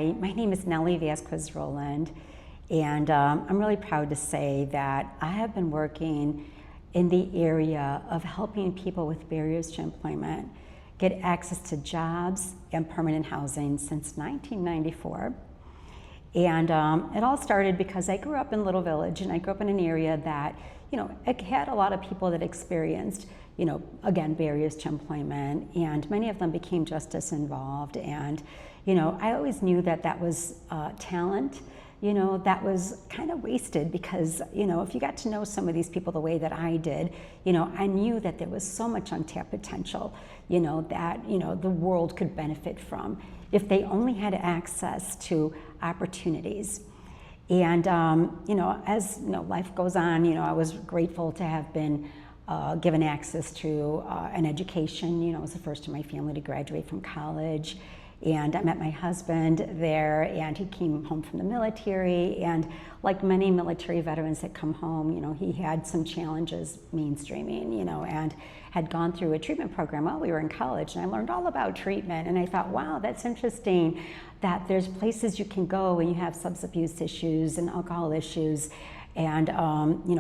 Hi, my name is Neli Vazquez Rowland, and I'm really proud to say that I have been working in the area of helping people with barriers to employment get access to jobs and permanent housing since 1994. And it all started because I grew up in Little Village, and I grew up in an area that, it had a lot of people that experienced, again, barriers to employment, and many of them became justice involved. And, I always knew that that was talent, that was kind of wasted because, if you got to know some of these people the way that I did, I knew that there was so much untapped potential, that, the world could benefit from if they only had access to opportunities. And, as life goes on, I was grateful to have been given access to an education. I was the first in my family to graduate from college. And I met my husband there, and he came home from the military. And like many military veterans that come home, he had some challenges mainstreaming, and had gone through a treatment program while we were in college. And I learned all about treatment. And I thought, wow, that's interesting that there's places you can go when you have substance abuse issues and alcohol issues. And,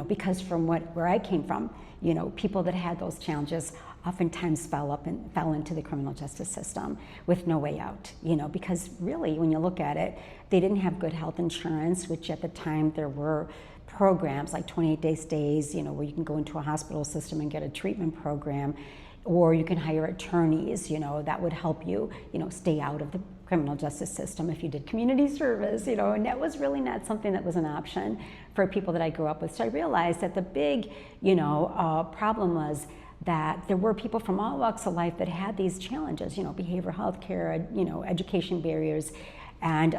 because from where I came from, people that had those challenges oftentimes fell into the criminal justice system with no way out, because really when you look at it, they didn't have good health insurance, which at the time there were programs like 28-day stays, where you can go into a hospital system and get a treatment program, or you can hire attorneys, that would help you, stay out of the criminal justice system if you did community service, and that was really not something that was an option for people that I grew up with. So I realized that the big, problem was that there were people from all walks of life that had these challenges, behavioral health care, education barriers, and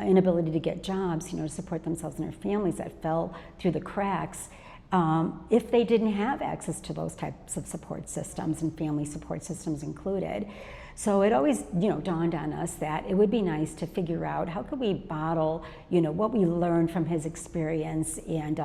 inability to get jobs, to support themselves and their families that fell through the cracks if they didn't have access to those types of support systems and family support systems included. So it always, dawned on us that it would be nice to figure out how could we bottle, what we learned from his experience and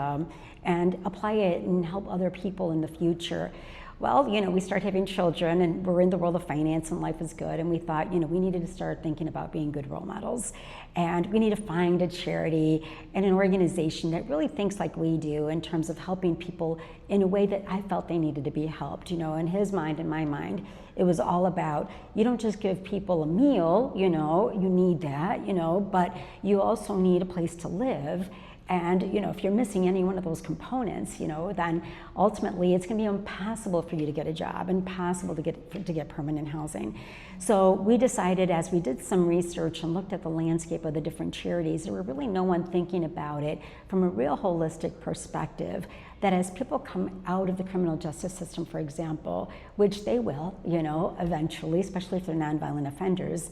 apply it and help other people in the future. Well, we start having children, and we're in the world of finance, and life is good, and we thought, we needed to start thinking about being good role models, and we need to find a charity and an organization that really thinks like we do in terms of helping people in a way that I felt they needed to be helped. In his mind and my mind, it was all about, you don't just give people a meal, you need that, but you also need a place to live. And if you're missing any one of those components, then ultimately it's going to be impossible for you to get a job, impossible to get permanent housing. So we decided, as we did some research and looked at the landscape of the different charities, there were really no one thinking about it from a real holistic perspective, that as people come out of the criminal justice system, for example, which they will, eventually, especially if they're nonviolent offenders,